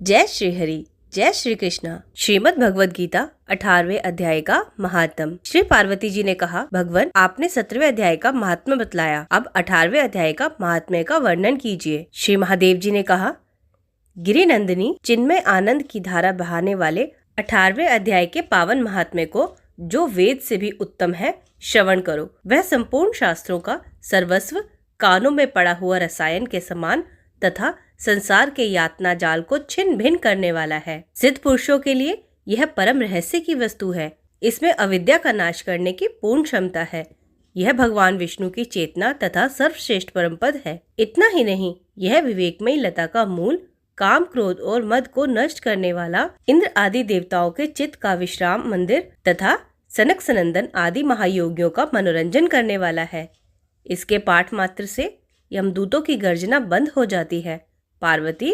जय श्री हरि, जय श्री कृष्ण। श्रीमद् भगवद गीता 18वें अध्याय का महात्म। श्री पार्वती जी ने कहा, भगवान आपने 17वें अध्याय का महात्म्य बतलाया, अब 18वें अध्याय का महात्म्य का वर्णन कीजिए। श्री महादेव जी ने कहा, गिरिनंदिनी चिन्मय आनंद की धारा बहाने वाले 18वें अध्याय के पावन महात्म्य को जो वेद से भी उत्तम है श्रवण करो। वह संपूर्ण शास्त्रों का सर्वस्व, कानों में पड़ा हुआ रसायन के समान तथा संसार के यातना जाल को छिन्न भिन्न करने वाला है। सिद्ध पुरुषों के लिए यह परम रहस्य की वस्तु है। इसमें अविद्या का नाश करने की पूर्ण क्षमता है। यह भगवान विष्णु की चेतना तथा सर्वश्रेष्ठ परम पद है। इतना ही नहीं, यह विवेकमयी लता का मूल, काम, क्रोध और मद को नष्ट करने वाला, इंद्र आदि देवताओं के चित्त का विश्राम मंदिर तथा सनक सनंदन आदि महायोगियों का मनोरंजन करने वाला है। इसके पाठ मात्र से यमदूतों की गर्जना बंद हो जाती है। पार्वती,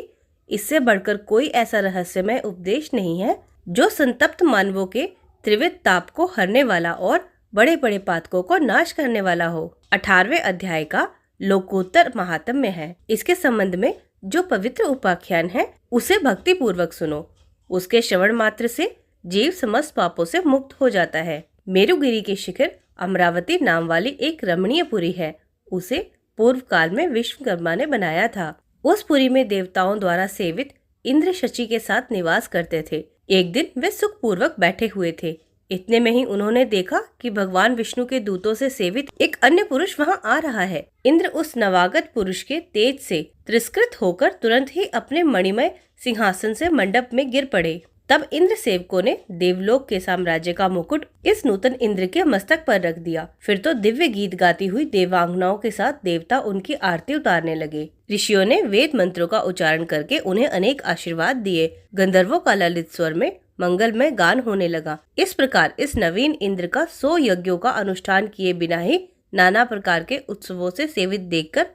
इससे बढ़कर कोई ऐसा रहस्यमय उपदेश नहीं है जो संतप्त मानवों के त्रिविध ताप को हरने वाला और बड़े बड़े पातकों को नाश करने वाला हो। 18वें अध्याय का लोकोत्तर महात्म्य है। इसके संबंध में जो पवित्र उपाख्यान है उसे भक्ति पूर्वक सुनो। उसके श्रवण मात्र से जीव समस्त पापों से मुक्त हो जाता है। मेरुगिरी के शिखर अमरावती नाम वाली एक रमणीय पुरी है। उसे पूर्व काल में विश्वकर्मा ने बनाया था। उस पुरी में देवताओं द्वारा सेवित इंद्र शची के साथ निवास करते थे। एक दिन वे सुख पूर्वक बैठे हुए थे। इतने में ही उन्होंने देखा कि भगवान विष्णु के दूतों से सेवित एक अन्य पुरुष वहां आ रहा है। इंद्र उस नवागत पुरुष के तेज से तिरस्कृत होकर तुरंत ही अपने मणिमय सिंहासन से मंडप में गिर पड़े। तब इंद्र सेवकों ने देवलोक के साम्राज्य का मुकुट इस नूतन इंद्र के मस्तक पर रख दिया। फिर तो दिव्य गीत गाती हुई देवांगनाओं के साथ देवता उनकी आरती उतारने लगे। ऋषियों ने वेद मंत्रों का उच्चारण करके उन्हें अनेक आशीर्वाद दिए। गंधर्वों का ललित स्वर में मंगलमय गान होने लगा। इस प्रकार इस नवीन इंद्र का 100 यज्ञों का अनुष्ठान किए बिना ही नाना प्रकार के उत्सवों से सेवित देखकर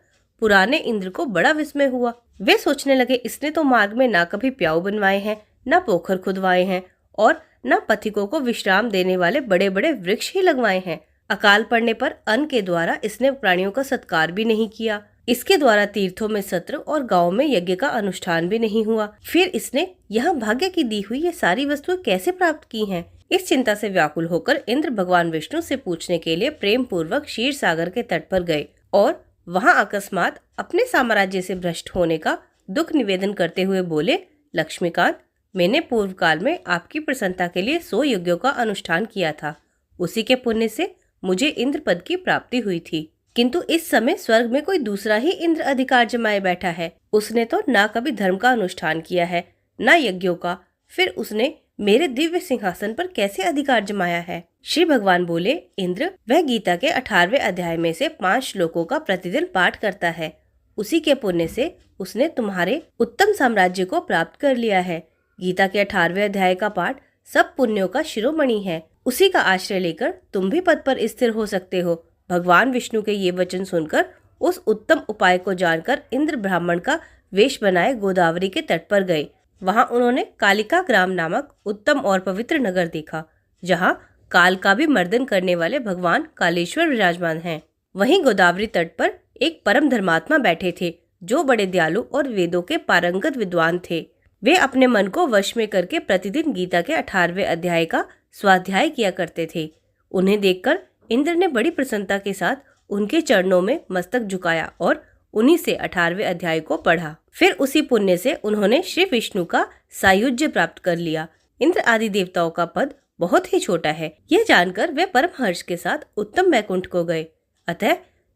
पुराने इंद्र को बड़ा विस्मय हुआ। वे सोचने लगे, इसने तो मार्ग में ना कभी प्याऊ बनवाए हैं, न पोखर खुदवाए हैं और न पथिकों को विश्राम देने वाले बड़े बड़े वृक्ष ही लगवाए हैं। अकाल पड़ने पर अन्न के द्वारा इसने प्राणियों का सत्कार भी नहीं किया। इसके द्वारा तीर्थों में सत्र और गांव में यज्ञ का अनुष्ठान भी नहीं हुआ। फिर इसने यहाँ भाग्य की दी हुई ये सारी वस्तुएं कैसे प्राप्त की हैं? इस चिंता से व्याकुल होकर इंद्र भगवान विष्णु से पूछने के लिए प्रेम पूर्वक क्षीर सागर के तट पर गए और वहाँ अकस्मात अपने साम्राज्य से भ्रष्ट होने का दुख निवेदन करते हुए बोले, लक्ष्मीकांत, मैंने पूर्व काल में आपकी प्रसन्नता के लिए 100 यज्ञों का अनुष्ठान किया था। उसी के पुण्य से मुझे इंद्र पद की प्राप्ति हुई थी। किंतु इस समय स्वर्ग में कोई दूसरा ही इंद्र अधिकार जमाए बैठा है। उसने तो ना कभी धर्म का अनुष्ठान किया है, ना यज्ञों का। फिर उसने मेरे दिव्य सिंहासन पर कैसे अधिकार जमाया है? श्री भगवान बोले, इंद्र, वह गीता के 18वें अध्याय में से 5 श्लोकों का प्रतिदिन पाठ करता है। उसी के पुण्य से उसने तुम्हारे उत्तम साम्राज्य को प्राप्त कर लिया है। गीता के 18वें अध्याय का पाठ सब पुण्यों का शिरोमणि है। उसी का आश्रय लेकर तुम भी पद पर स्थिर हो सकते हो। भगवान विष्णु के ये वचन सुनकर, उस उत्तम उपाय को जानकर इंद्र ब्राह्मण का वेश बनाए गोदावरी के तट पर गए। वहां उन्होंने कालिका ग्राम नामक उत्तम और पवित्र नगर देखा, जहाँ काल का भी मर्दन करने वाले भगवान कालेश्वर विराजमान हैं। वहीं गोदावरी तट पर एक परम धर्मात्मा बैठे थे, जो बड़े दयालु और वेदों के पारंगत विद्वान थे। वे अपने मन को वश में करके प्रतिदिन गीता के 18वें अध्याय का स्वाध्याय किया करते थे। उन्हें देखकर इंद्र ने बड़ी प्रसन्नता के साथ उनके चरणों में मस्तक झुकाया और उन्हीं से 18वें अध्याय को पढ़ा। फिर उसी पुण्य से उन्होंने श्री विष्णु का सायुज्य प्राप्त कर लिया। इंद्र आदि देवताओं का पद बहुत ही छोटा है। यह जानकर वे परम हर्ष के साथ उत्तम वैकुंठ को गए। अतः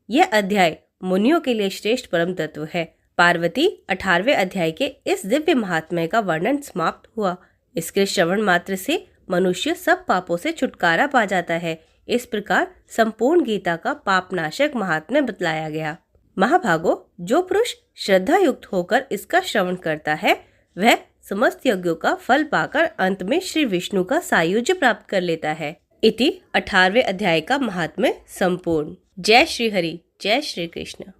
यह अध्याय मुनियों के लिए श्रेष्ठ परम तत्व है। पार्वती, 18वें अध्याय के इस दिव्य महात्म्य का वर्णन समाप्त हुआ। इसके श्रवण मात्र से मनुष्य सब पापों से छुटकारा पा जाता है। इस प्रकार संपूर्ण गीता का पापनाशक महात्म्य बतलाया गया। महाभागो, जो पुरुष श्रद्धा युक्त होकर इसका श्रवण करता है, वह समस्त यज्ञों का फल पाकर अंत में श्री विष्णु का सायुज्य प्राप्त कर लेता है। इति 18वें अध्याय का महात्म्य संपूर्ण। जय श्री हरि, जय श्री कृष्ण।